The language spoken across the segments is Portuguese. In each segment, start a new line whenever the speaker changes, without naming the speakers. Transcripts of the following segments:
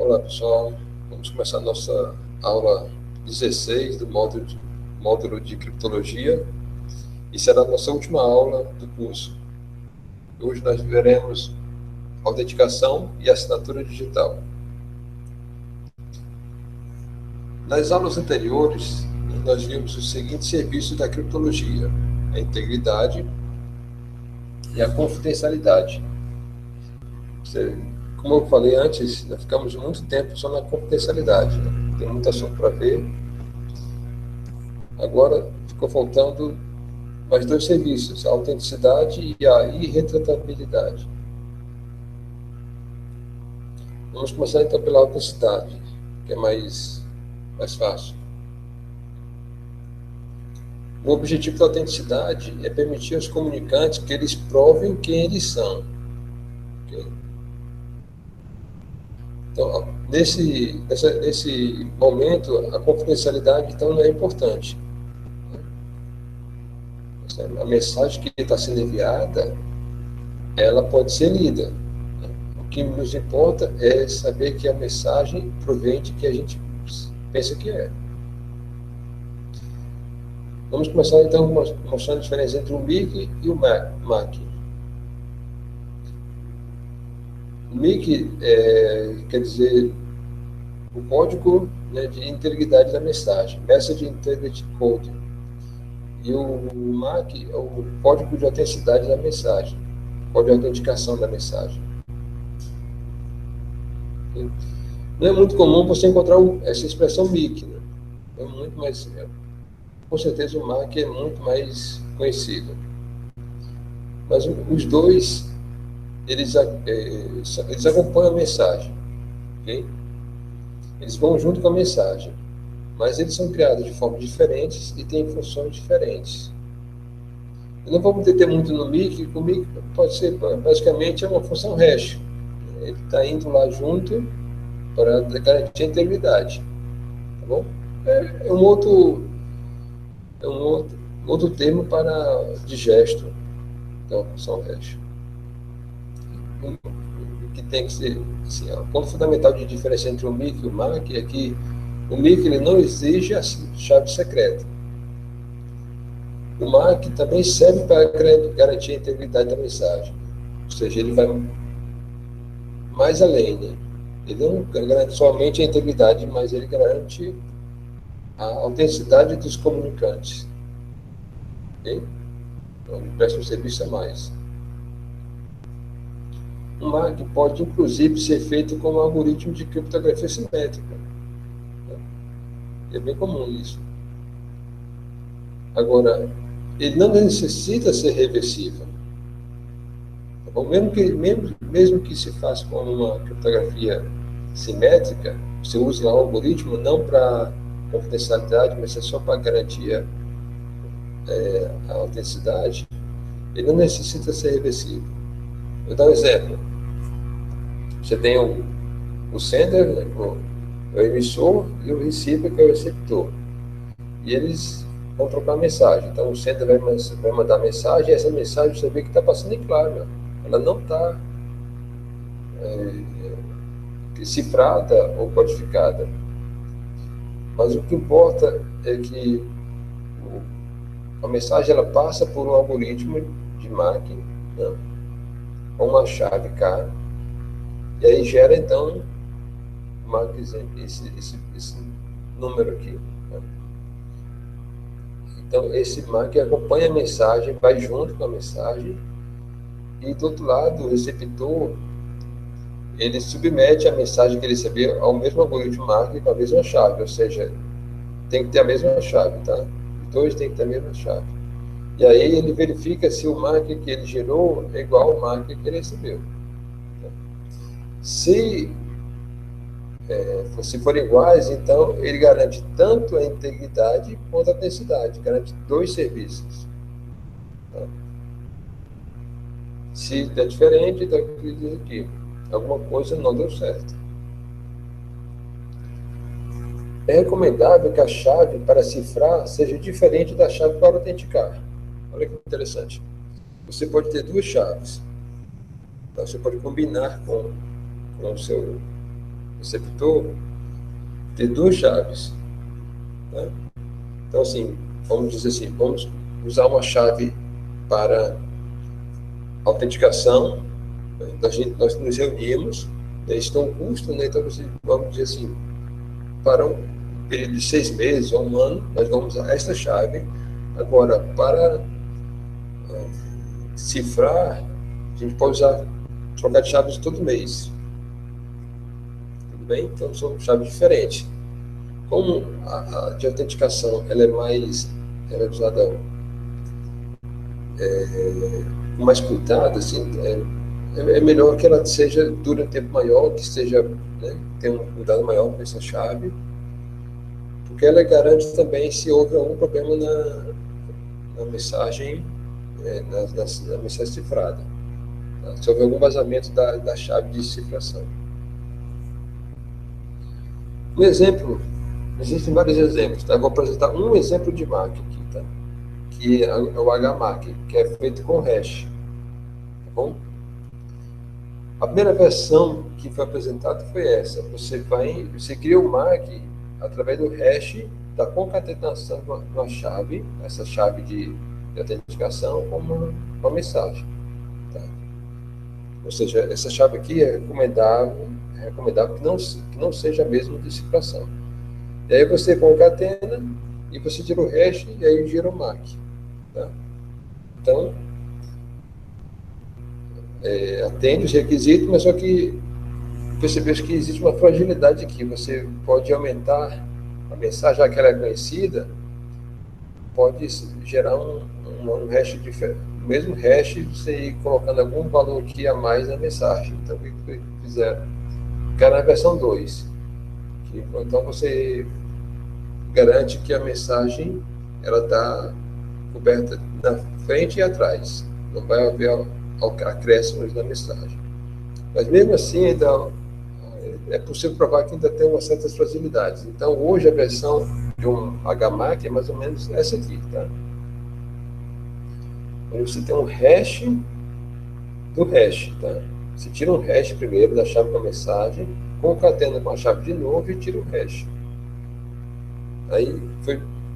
Olá, pessoal. Vamos começar a nossa aula 16 do módulo de criptologia e será a nossa última aula do curso. Hoje nós veremos autenticação e assinatura digital. Nas aulas anteriores, nós vimos os seguintes serviços da criptologia: a integridade e a confidencialidade. Como eu falei antes, nós ficamos muito tempo só na confidencialidade, né? Tem muito assunto para ver. Agora ficou faltando mais dois serviços, a autenticidade e a irretratabilidade. Vamos começar então pela autenticidade, que é mais fácil. O objetivo da autenticidade é permitir aos comunicantes que eles provem quem eles são. Okay? Então, nesse momento, a confidencialidade então não é importante. A mensagem que está sendo enviada, ela pode ser lida. O que nos importa é saber que a mensagem provém de que a gente pensa que é. Vamos começar então mostrando a diferença entre o MIC e o MAC. O MIC quer dizer o código, né, de integridade da mensagem, Message Integrity Code. E o MAC é o código de autenticidade da mensagem, código de autenticação da mensagem. Não é muito comum você encontrar essa expressão MIC, né? É muito mais, com certeza o MAC é muito mais conhecido. Mas os dois, eles acompanham a mensagem, ok? Eles vão junto com a mensagem, mas eles são criados de formas diferentes e têm funções diferentes. Eu não vou me deter muito no MIC, o MIC pode ser basicamente uma função hash. Ele está indo lá junto para garantir a integridade, tá bom? É um outro termo para de gesto, então função hash. Que tem que ser, assim, o ponto fundamental de diferença entre o MIC e o MAC é que o MIC ele não exige a chave secreta. O MAC também serve para garantir a integridade da mensagem, ou seja, ele vai mais além, né? Ele não garante somente a integridade, mas ele garante a autenticidade dos comunicantes. Okay? Então, ele presta um serviço a mais. O MAC pode, inclusive, ser feito com um algoritmo de criptografia simétrica. É bem comum isso. Agora, ele não necessita ser reversível. Tá bom? Mesmo que se faça com uma criptografia simétrica, você usa lá o algoritmo não para confidencialidade, mas é só para garantir a autenticidade, ele não necessita ser reversível. Vou dar um exemplo. Você tem o sender, né, o emissor, e o receiver, que é o receptor. E eles vão trocar mensagem. Então, o sender vai mandar mensagem, e essa mensagem você vê que está passando em claro. Ela não está cifrada ou codificada. Mas o que importa é que a mensagem ela passa por um algoritmo de MAC, né, com uma chave K, e aí gera, então, esse número aqui. Né? Então, esse MAC acompanha a mensagem, vai junto com a mensagem, e do outro lado, o receptor, ele submete a mensagem que ele recebeu ao mesmo algoritmo MAC com a mesma chave, ou seja, tem que ter a mesma chave, tá? Os dois têm que ter a mesma chave. E aí ele verifica se o MAC que ele gerou é igual ao MAC que ele recebeu. Se forem iguais, então ele garante tanto a integridade quanto a autenticidade, garante dois serviços. Tá? Se é diferente, então diz aqui, alguma coisa não deu certo. É recomendável que a chave para cifrar seja diferente da chave para autenticar. Olha que interessante. Você pode ter duas chaves. Então, você pode combinar com o seu receptor, ter duas chaves. Né? Então, assim, vamos dizer assim, vamos usar uma chave para autenticação. Nós nos reunimos, né, isso tem um custo, né? Então, vamos dizer assim, para um período de 6 meses ou um ano, nós vamos usar esta chave. Agora, para cifrar, a gente pode trocar de chaves todo mês. Tudo bem? Então, são chaves diferentes. Como a de autenticação ela é usada com mais cuidado, assim, é melhor que ela dure um tempo maior, que seja, né, tenha um cuidado maior com essa chave, porque ela garante também se houve algum problema na mensagem, na mensagem cifrada, tá? Se houver algum vazamento da chave de cifração. Um exemplo, existem vários exemplos, tá? Eu vou apresentar um exemplo de MAC aqui, tá? Que é o HMAC, que é feito com hash, tá bom? A primeira versão que foi apresentada foi essa. Você cria o MAC através do hash da concatenação de uma chave, essa chave de autenticação, com uma mensagem. Tá? Ou seja, essa chave aqui é recomendável que não seja a mesma de cifração. E aí você concatena e você tira o hash e aí gira o MAC. Tá? Então, atende os requisitos, mas só que percebeu que existe uma fragilidade aqui. Você pode aumentar a mensagem, já que ela é conhecida, pode gerar um hash diferente. O mesmo hash, você ir colocando algum valor aqui a mais na mensagem. Então, o que fizeram? Ficaram na versão 2. Então, você garante que a mensagem está coberta na frente e atrás. Não vai haver acréscimos na mensagem. Mas mesmo assim, ainda é possível provar que ainda tem umas certas fragilidades. Então, hoje a versão de um HMAC é mais ou menos essa aqui, tá? Onde você tem um hash do hash, tá? Você tira um hash primeiro da chave com a mensagem, concatena com a chave de novo e tira o hash. Aí,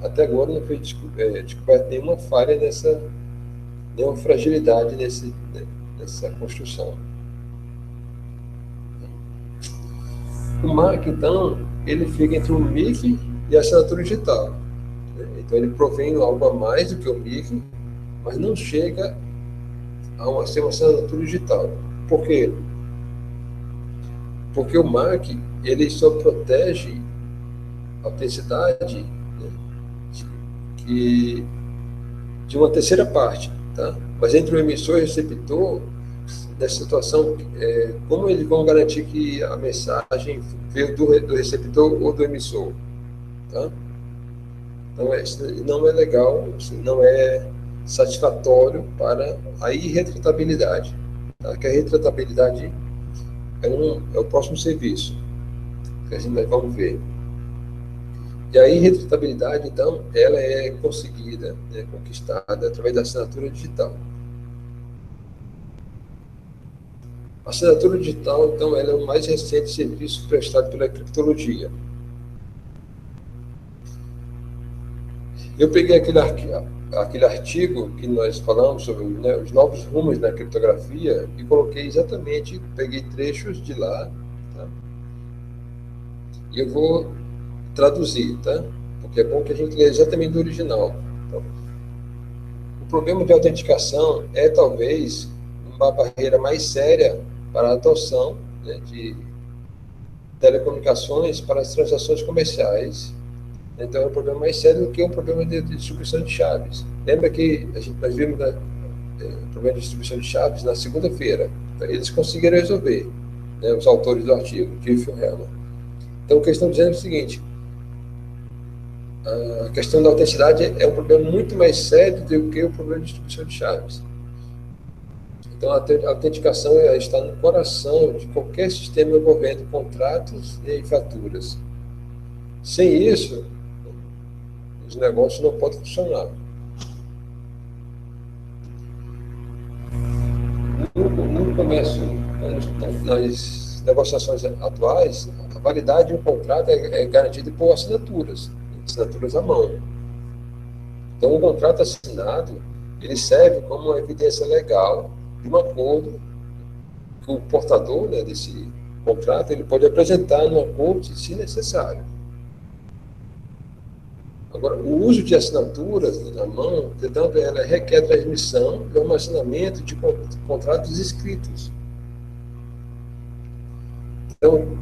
até agora não foi descoberta nenhuma falha nenhuma fragilidade nessa construção. O MAC, então, ele fica entre o MIC e a assinatura digital. Então, ele provém algo a mais do que o MIC, mas não chega a ser uma assinatura digital. Por quê? Porque o MAC, ele só protege a autenticidade, né, de uma terceira parte, tá? Mas entre o emissor e o receptor, nessa situação, como eles vão garantir que a mensagem veio do receptor ou do emissor? Tá? Então, não é legal, não é satisfatório para a irretratabilidade. Tá? Que a retratabilidade é o próximo serviço que nós vamos ver. E a irretratabilidade, então, ela é conseguida, conquistada através da assinatura digital. A assinatura digital, então, ela é o mais recente serviço prestado pela criptologia. Eu peguei aquele artigo que nós falamos sobre, né, os novos rumos da criptografia e coloquei peguei trechos de lá, tá? E eu vou traduzir, tá? Porque é bom que a gente lê exatamente do original. Então, o problema de autenticação é, talvez, uma barreira mais séria para a adoção, né, de telecomunicações para as transações comerciais. Então, é um problema mais sério do que um problema de distribuição de chaves. Lembra que nós vimos o problema de distribuição de chaves na segunda-feira. Então, eles conseguiram resolver, né, os autores do artigo, Tiff e Hellman. Então, o que eles estão dizendo é o seguinte: a questão da autenticidade é um problema muito mais sério do que o problema de distribuição de chaves. Então, a autenticação está no coração de qualquer sistema envolvendo contratos e faturas. Sem isso, os negócios não podem funcionar. No comércio, nas negociações atuais, a validade de um contrato é garantida por assinaturas à mão. Então, o contrato assinado, ele serve como uma evidência legal de um acordo que o portador, né, desse contrato, ele pode apresentar numa corte, se necessário. Agora, o uso de assinaturas à mão, portanto, ela requer transmissão e armazenamento de contratos escritos. Então,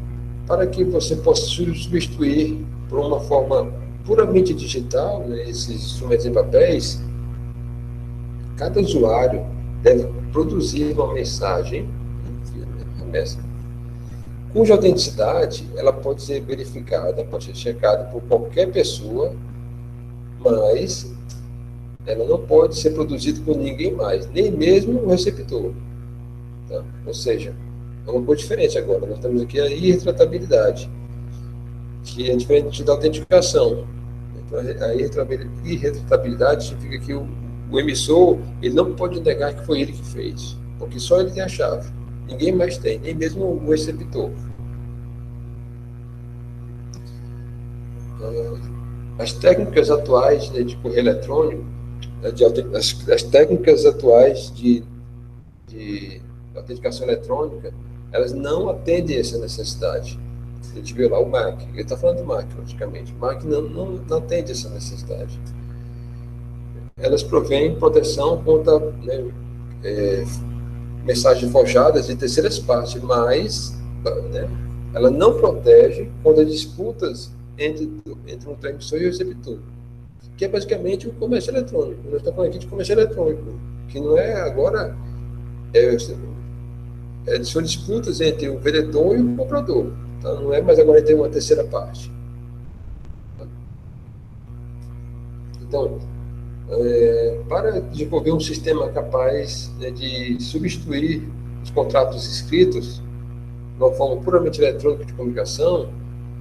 para que você possa substituir por uma forma puramente digital, né, esses instrumentos em papéis, cada usuário deve produzir uma mensagem, cuja autenticidade ela pode ser verificada, pode ser checada por qualquer pessoa, mas ela não pode ser produzida por ninguém mais, nem mesmo o receptor. Tá? Ou seja, é uma coisa diferente agora. Nós temos aqui a irretratabilidade, que é diferente da autenticação. Então, a irretratabilidade significa que o emissor ele não pode negar que foi ele que fez, porque só ele tem a chave. Ninguém mais tem, nem mesmo o receptor. As técnicas atuais, né, de correio eletrônico, as técnicas atuais de autenticação eletrônica, elas não atendem essa necessidade. A gente viu lá o MAC, ele está falando do MAC, logicamente. O MAC não atende essa necessidade. Elas provêm proteção contra, né, mensagens forjadas de terceiras partes, mas, né, ela não protege contra disputas entre um transmissor e o receptor, que é basicamente o comércio eletrônico. Nós estamos falando aqui de comércio eletrônico, que não é agora... são disputas entre o vendedor e o comprador. Tá? Não é mais agora entre uma terceira parte. Então, para desenvolver um sistema capaz, né, de substituir os contratos escritos de uma forma puramente eletrônica de comunicação,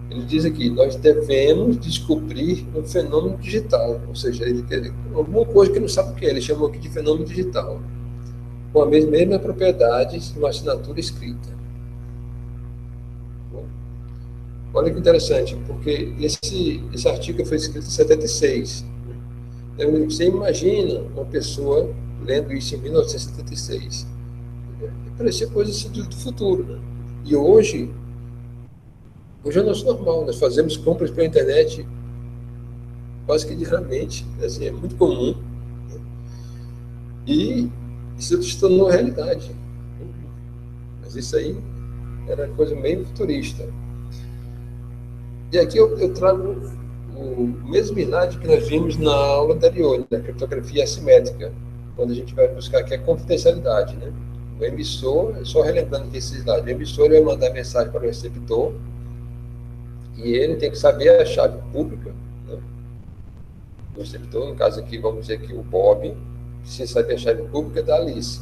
ele diz aqui, nós devemos descobrir um fenômeno digital, ou seja, ele quer alguma coisa que não sabe o que é, ele chamou aqui de fenômeno digital, com a mesma propriedade de uma assinatura escrita. Bom, olha que interessante, porque esse artigo foi escrito em 76. Você imagina uma pessoa lendo isso em 1976. Parecia coisa assim do futuro, né? E hoje é o nosso normal. Nós fazemos compras pela internet quase que diariamente. Assim, é muito comum. E isso se tornou realidade. Mas isso aí era coisa meio futurista. E aqui eu trago o mesmo slide que nós vimos na aula anterior, da criptografia assimétrica, quando a gente vai buscar aqui a confidencialidade, né? O emissor, só relembrando aqui esse slide, o emissor vai mandar mensagem para o receptor e ele tem que saber a chave pública, né, do receptor. No caso aqui, vamos dizer que o Bob precisa saber a chave pública da Alice.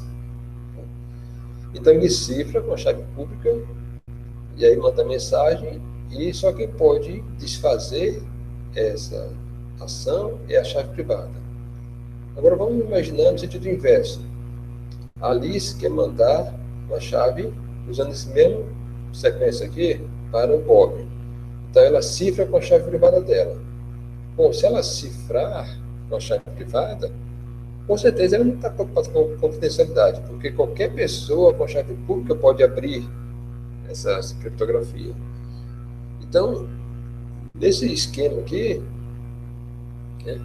Então ele cifra com a chave pública e aí manda mensagem, e só quem pode desfazer essa ação é a chave privada. Agora vamos imaginar no sentido inverso. A Alice quer mandar uma chave usando esse mesmo sequência aqui para o Bob. Então ela cifra com a chave privada dela. Bom, se ela cifrar com a chave privada, com certeza ela não está preocupada com confidencialidade, porque qualquer pessoa com a chave pública pode abrir essa criptografia. Então, nesse esquema aqui, né,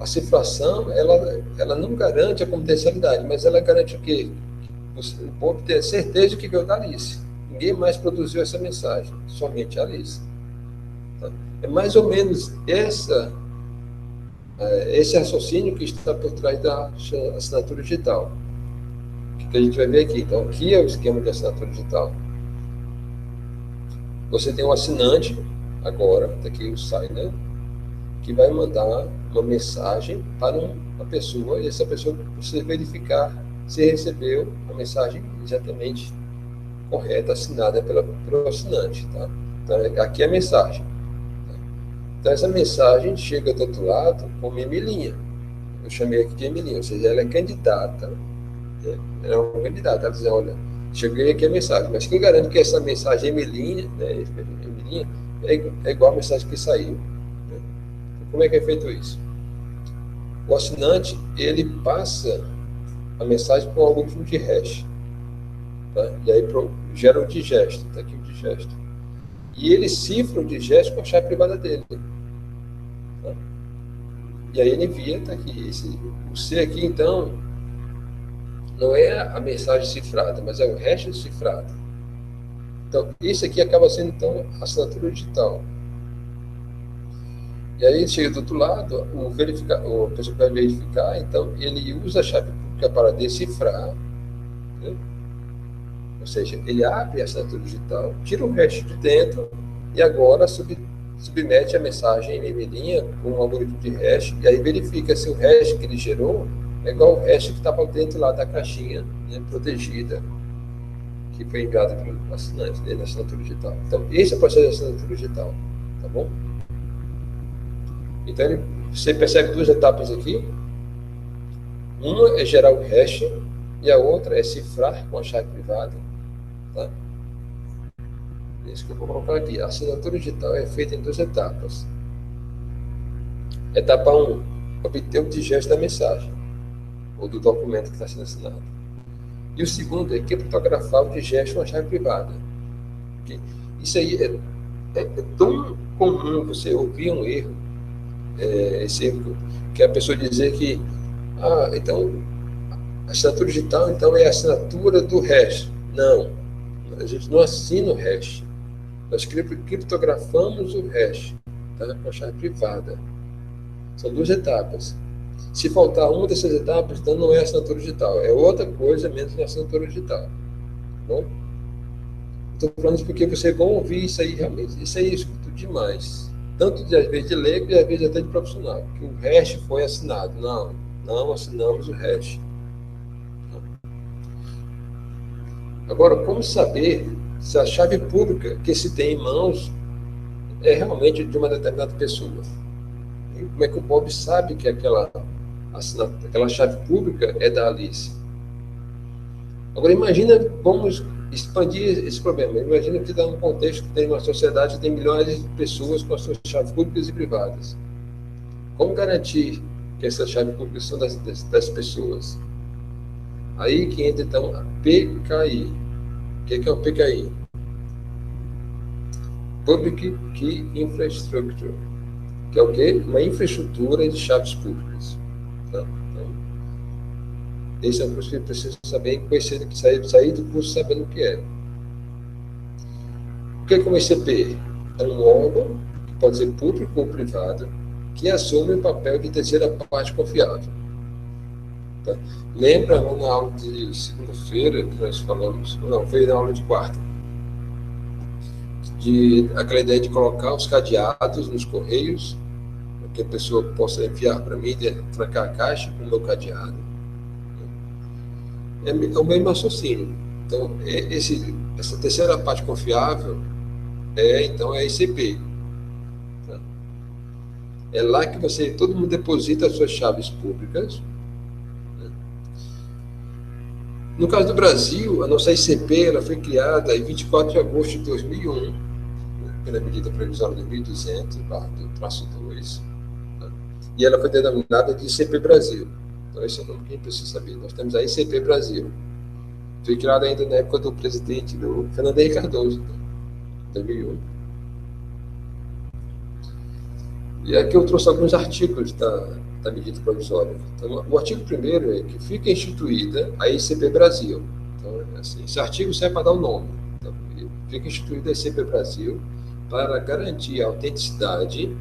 a cifração ela não garante a confidencialidade, mas ela garante o quê? O povo ter certeza de que veio da Alice. Ninguém mais produziu essa mensagem, somente a Alice. Tá? É mais ou menos esse raciocínio que está por trás da assinatura digital, que a gente vai ver aqui. Então, aqui é o esquema de assinatura digital. Você tem um assinante, agora, tá aqui o signer, que vai mandar uma mensagem para uma pessoa, e essa pessoa precisa verificar se recebeu a mensagem exatamente correta, assinada pelo assinante. Tá? Então, aqui é a mensagem. Então, essa mensagem chega do outro lado como Emilinha. Eu chamei aqui de Emilinha, ou seja, ela é candidata. Né? Ela é uma candidata. Ela diz, olha, cheguei aqui a mensagem, mas quem garante que essa mensagem Emilinha, né, Emilinha é igual a mensagem que saiu? Né? Como é que é feito isso? O assinante, ele passa a mensagem para um algoritmo de hash, tá? E aí gera o digesto, está aqui o digesto. E ele cifra o digesto com a chave privada dele. Tá? E aí ele envia, está aqui. O C aqui, então, não é a mensagem cifrada, mas é o hash cifrado. Então, isso aqui acaba sendo, então, a assinatura digital. E aí chega do outro lado, a pessoa que vai verificar, então, ele usa a chave pública para decifrar, né? Ou seja, ele abre a assinatura digital, tira o hash de dentro e agora submete a mensagem em linha com um algoritmo de hash, e aí verifica se o hash que ele gerou é igual ao hash que estava dentro lá da caixinha, né, protegida, que foi enviada pelo assinante, né, na assinatura digital. Então, esse é o processo de assinatura digital, tá bom? Então, você percebe duas etapas aqui. Uma é gerar o hash e a outra é cifrar com a chave privada, tá? Isso que eu vou colocar aqui. A assinatura digital é feita em duas etapas. Etapa 1, obter o digesto da mensagem, ou do documento que está sendo assinado. E o segundo é criptografar o digesto com a chave privada. Isso aí é tão comum você ouvir um erro, esse erro, que a pessoa dizer que, então, a assinatura digital, então, é a assinatura do hash. Não, a gente não assina o hash. Nós criptografamos o hash, tá? Com a chave privada. São duas etapas. Se faltar uma dessas etapas, então não é assinatura digital. É outra coisa menos que assinatura digital. Tá bom? Estou falando isso porque vocês vão ouvir isso aí realmente. Isso aí eu escuto demais. Tanto às vezes de leigo e às vezes até de profissional. Que o hash foi assinado. Não assinamos o hash. Agora, como saber se a chave pública que se tem em mãos é realmente de uma determinada pessoa? E como é que o Bob sabe que aquela chave pública é da Alice? Agora, imagina, vamos expandir esse problema. Imagina que dá um contexto que tem uma sociedade que tem milhões de pessoas com as suas chaves públicas e privadas. Como garantir que essas chaves públicas são das pessoas? Aí que entra, então, a PKI. O que é o PKI? Public Key Infrastructure. Que é o quê? Uma infraestrutura de chaves públicas. Tá? Então, esse é um curso que precisa saber, conhecer, sair do curso sabendo o que é. O que é um ICP? É um órgão, que pode ser público ou privado, que assume o papel de terceira parte confiável. Tá? Lembra na aula de segunda-feira que nós falamos, não, foi na aula de quarta, de aquela ideia de colocar os cadeados nos correios, para que a pessoa possa enviar para mim, trancar a caixa com o meu cadeado. É o mesmo raciocínio. Então, essa terceira parte confiável então, é a ICP. Tá? É lá que todo mundo deposita as suas chaves públicas. Né? No caso do Brasil, a nossa ICP ela foi criada em 24 de agosto de 2001, né, pela medida provisória 2200/2, tá? E ela foi denominada de ICP Brasil. Então, esse é o nome que a gente precisa saber. Nós temos a ICP Brasil. Foi criada ainda na época do presidente, do Fernando Henrique Cardoso, né? 2001. E aqui eu trouxe alguns artigos da medida provisória. Então, o artigo 1º é que fica instituída a ICP Brasil. Então, assim, esse artigo serve para dar o nome. Então, fica instituída a ICP Brasil para garantir a autenticidade,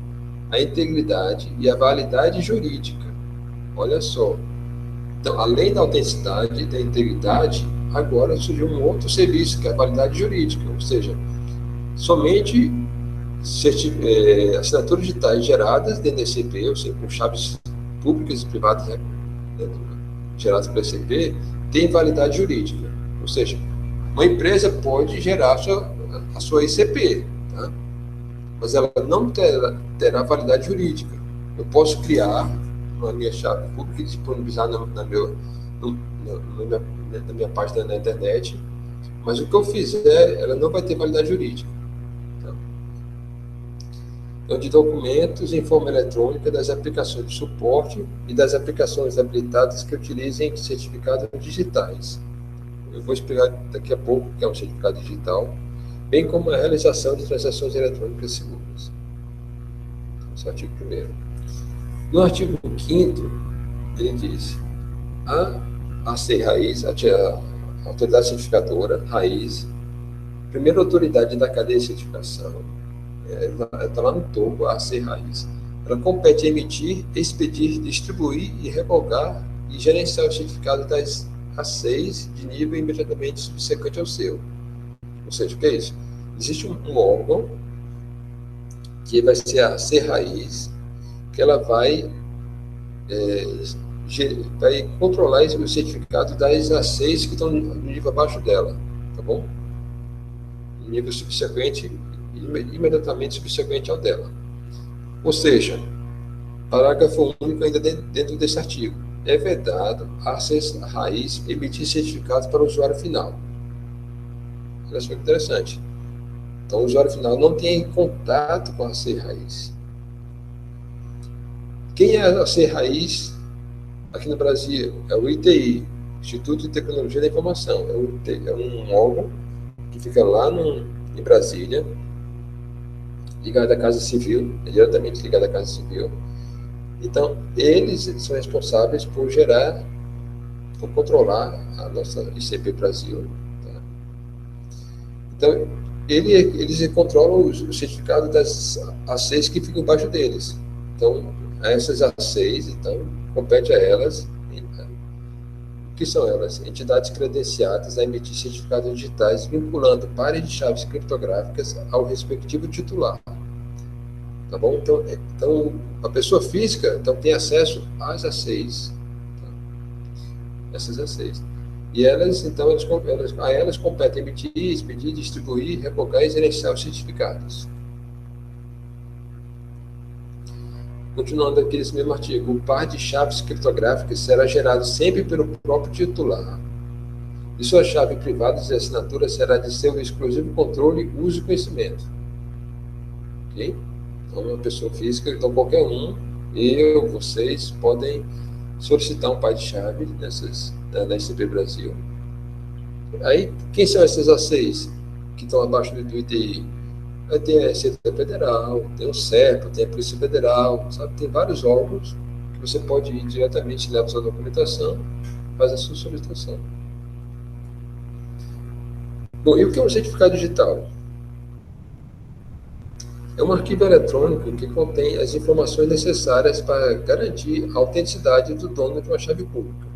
a integridade e a validade jurídica. Olha só. Então, além da autenticidade e da integridade, agora surgiu um outro serviço, que é a validade jurídica, ou seja, somente assinaturas digitais geradas dentro da ICP, ou seja, com chaves públicas e privadas, né, geradas pela ICP, têm validade jurídica. Ou seja, uma empresa pode gerar a sua ICP, tá? Mas ela não terá validade jurídica. Eu posso criar uma minha chave pública e disponibilizar na minha página na internet, Mas o que eu fizer, ela não vai ter validade jurídica. Tá? Então, de documentos em forma eletrônica das aplicações de suporte e das aplicações habilitadas que utilizem certificados digitais. Eu vou explicar daqui a pouco o que é um certificado digital, bem como a realização de transações eletrônicas seguras. Esse é o artigo 1º. No artigo 5º, ele diz: a AC raiz, a autoridade certificadora, raiz, primeira autoridade da cadeia de certificação, ela está lá no topo, a AC raiz. Ela compete emitir, expedir, distribuir e revogar e gerenciar o certificado das A6 de nível imediatamente subsequente ao seu. Ou seja, o que é isso? Existe um órgão que vai ser a AC raiz, que ela vai controlar o certificado das A6 que estão no nível abaixo dela, tá bom? Nível subsequente, imediatamente subsequente ao dela. Ou seja, parágrafo único ainda dentro desse artigo. É vedado a raiz emitir certificados para o usuário final. Olha só que interessante. Então, o usuário final não tem contato com a AC raiz. Quem é a AC raiz aqui no Brasil? É o ITI, Instituto de Tecnologia da Informação. É um órgão que fica lá em Brasília, ligado à Casa Civil, diretamente ligado à Casa Civil. Então, eles são responsáveis por controlar a nossa ICP Brasil. Tá? Então, eles controlam o certificado das A6 que ficam embaixo deles. Então, essas A6, então, compete a elas. O que são elas? Entidades credenciadas a emitir certificados digitais vinculando pares de chaves criptográficas ao respectivo titular. Tá bom? Então, a pessoa física tem acesso às A6. Tá? Essas A6. E elas, então, a elas compete emitir, expedir, distribuir, revogar e gerenciar os certificados. Continuando aqui nesse mesmo artigo, o par de chaves criptográficas será gerado sempre pelo próprio titular. E sua chave privada de assinatura será de seu exclusivo controle, uso e conhecimento. Ok? Então, uma pessoa física, então qualquer um, vocês, podem solicitar um par de chave da ICP Brasil. Aí, quem são essas A6 que estão abaixo do ITI? Aí tem a Receita Federal, tem o CERPA, tem a Polícia Federal, sabe? Tem vários órgãos que você pode ir diretamente, leva a sua documentação, faz a sua solicitação. Bom, e o que é um certificado digital? É um arquivo eletrônico que contém as informações necessárias para garantir a autenticidade do dono de uma chave pública.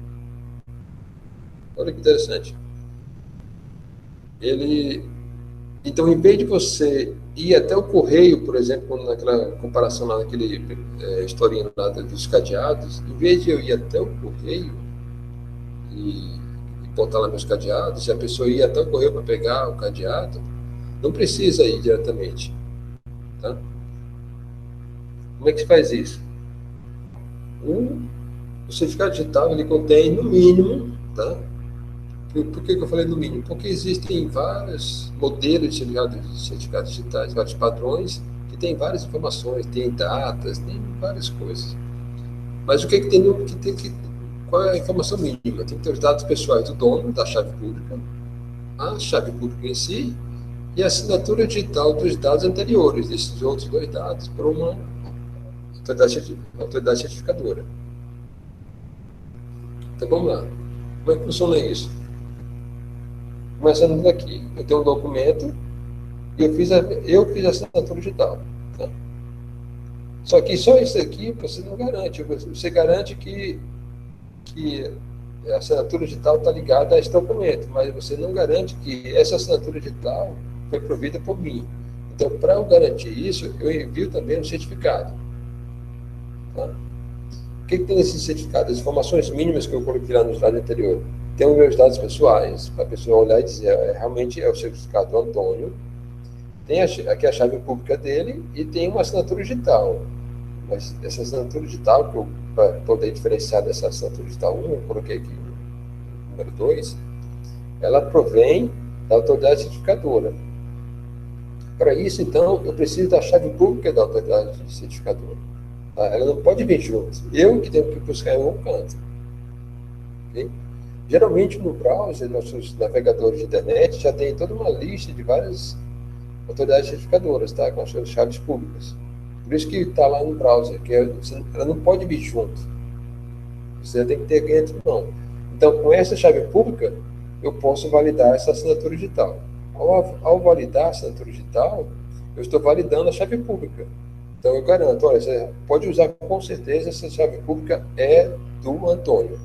Olha que interessante. Então, em vez de você ir até o correio, por exemplo, naquela comparação lá, naquele historinha lá dos cadeados, em vez de eu ir até o correio e botar lá meus cadeados, se a pessoa ir até o correio para pegar o cadeado, não precisa ir diretamente. Tá? Como é que se faz isso? O certificado digital, ele contém, no mínimo, tá? Por que eu falei no mínimo? Porque existem vários modelos de certificados digitais, vários padrões, que tem várias informações, tem datas, tem várias coisas. Mas o que qual é a informação mínima? Tem que ter os dados pessoais do dono da chave pública, a chave pública em si, e a assinatura digital dos dados anteriores, desses outros dois dados, por uma autoridade certificadora. Então vamos lá. Como é que funciona isso? Começando daqui, eu tenho um documento e eu fiz a assinatura digital. Tá? Só que só isso aqui você não garante. Você garante que a assinatura digital está ligada a esse documento, mas você não garante que essa assinatura digital foi provida por mim. Então, para eu garantir isso, eu envio também um certificado. Tá? O que tem nesse certificado? As informações mínimas que eu coloquei lá no slide anterior. Tem os meus dados pessoais, para a pessoa olhar e dizer, realmente é o certificado do Antônio. Tem aqui a chave pública dele e tem uma assinatura digital. Mas essa assinatura digital, para poder diferenciar dessa assinatura digital 1, eu coloquei aqui o número 2, ela provém, né, de uma certificação, de uma assinatura digital. Tá? Então, o que tem nesse certificado? As informações mínimas que eu coloquei lá no slide anterior. Tem aqui a chave pública dele e tem uma assinatura digital. Mas essa assinatura digital, para poder diferenciar dessa assinatura digital 1, eu coloquei aqui o número 2, da autoridade certificadora. Para isso, então, eu preciso da chave pública da autoridade certificadora. Tá? Ela não pode vir junto. Eu que tenho que buscar em um canto. Okay? Geralmente, no browser, nossos navegadores de internet já tem toda uma lista de várias autoridades certificadoras, tá? Com as suas chaves públicas. Por isso que está lá no browser, que ela não pode vir junto. Você tem que ter aqui entre mão. Então, com essa chave pública, eu posso validar essa assinatura digital. Ao validar a assinatura digital, eu estou validando a chave pública. Então, eu garanto, olha, você pode usar com certeza, essa chave pública é do Antônio.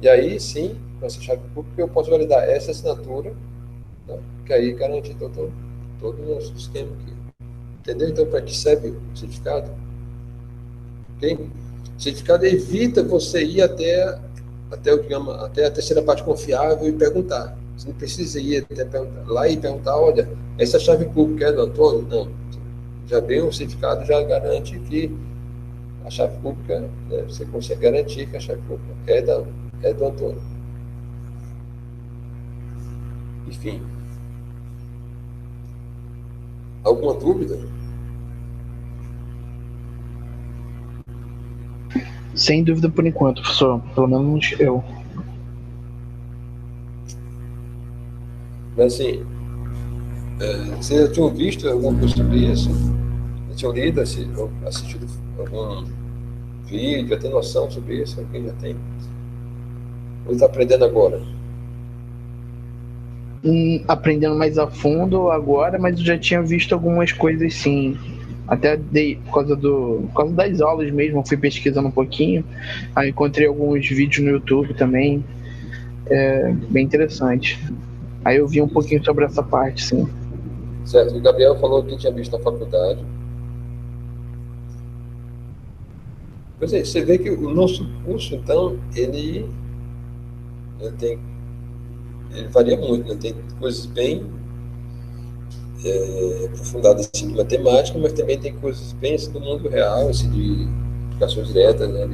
E aí, sim, com essa chave pública, eu posso validar essa assinatura, tá? Que aí garante todo o nosso esquema aqui. Entendeu? Então, para que serve o certificado? Ok? O certificado evita você ir até a terceira parte confiável e perguntar. Você não precisa ir até lá e perguntar, olha, essa chave pública é do Antônio? Não. Já vem um certificado, já garante que a chave pública, né, você consegue garantir que a chave pública é do Antônio. Enfim. Alguma dúvida?
Sem dúvida por enquanto, professor. Pelo menos eu.
Mas assim, vocês já tinham visto alguma coisa sobre isso? Já tinham lido, assistido algum vídeo, já tem noção sobre isso? Alguém já tem? Ou está aprendendo agora?
Aprendendo mais a fundo agora, mas eu já tinha visto algumas coisas sim. Até por causa das aulas mesmo, eu fui pesquisando um pouquinho. Aí encontrei alguns vídeos no YouTube também. Bem interessante. Aí eu vi um pouquinho sobre essa parte, sim.
Certo, o Gabriel falou que tinha visto na faculdade. Pois é, você vê que o nosso curso, então, ele varia muito, né? Tem coisas bem aprofundadas assim, de matemática, mas também tem coisas bem assim, do mundo real, assim, de aplicações diretas, né?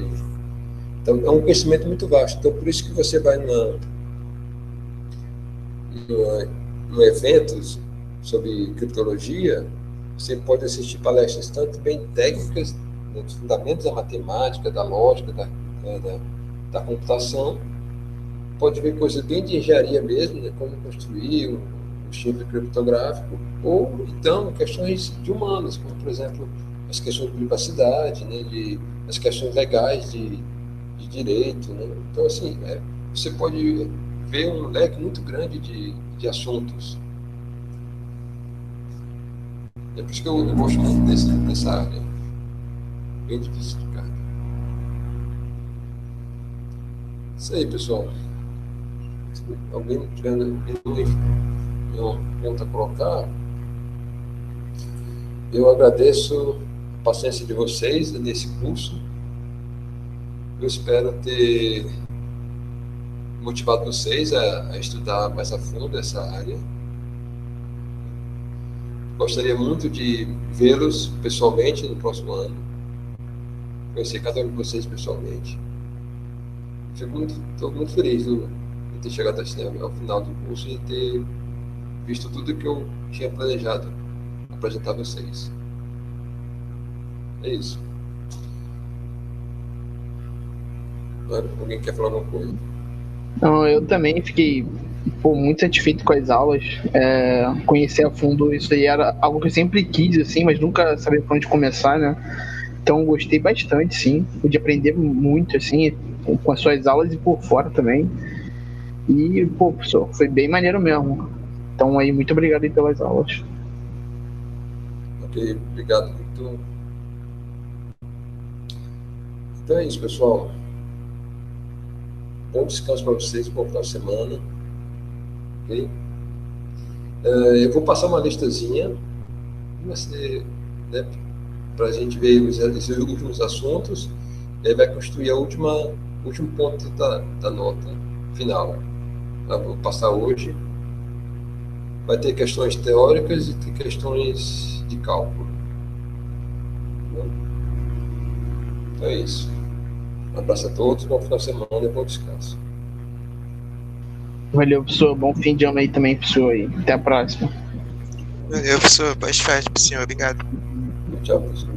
Então, é um conhecimento muito vasto. Então, por isso que você vai num evento sobre criptologia, você pode assistir palestras tanto bem técnicas, né, dos fundamentos da matemática, da lógica, da computação, pode ver coisas bem de engenharia mesmo, né, como construir um chip criptográfico, ou então questões de humanas, como, por exemplo, as questões de privacidade, né, as questões legais de direito. Né? Então, assim, você pode ver um leque muito grande de assuntos. É por isso que eu gosto muito dessa área. Bem diversificada. Isso aí, pessoal. Se alguém tiver nenhuma pergunta a colocar, eu agradeço a paciência de vocês nesse curso. Eu espero ter motivado vocês a estudar mais a fundo essa área. Gostaria muito de vê-los pessoalmente no próximo ano, conhecer cada um de vocês pessoalmente. Estou muito feliz de ter chegado ao final do curso e ter visto tudo que eu tinha planejado apresentar a vocês. É isso. Alguém quer falar alguma coisa?
Não, eu também fiquei muito satisfeito com as aulas. Conhecer a fundo isso aí era algo que eu sempre quis, assim, mas nunca sabia por onde começar, né? Então gostei bastante, sim. Pude aprender muito, assim, com as suas aulas e por fora também. E, professor, foi bem maneiro mesmo. Então aí, muito obrigado aí pelas aulas.
Ok, obrigado. Então é isso, pessoal. Bom descanso para vocês, bom final de semana. Ok? Eu vou passar uma listazinha, né, para a gente ver esses últimos assuntos, e aí vai construir o último ponto da nota final. Vou passar hoje. Vai ter questões teóricas e ter questões de cálculo. Então é isso. Um abraço a todos, bom final de semana e bom descanso.
Valeu, professor. Bom fim de ano aí também, professor. Aí. Até a próxima.
Valeu, professor. Boas festas pro senhor. Obrigado.
Tchau, professor.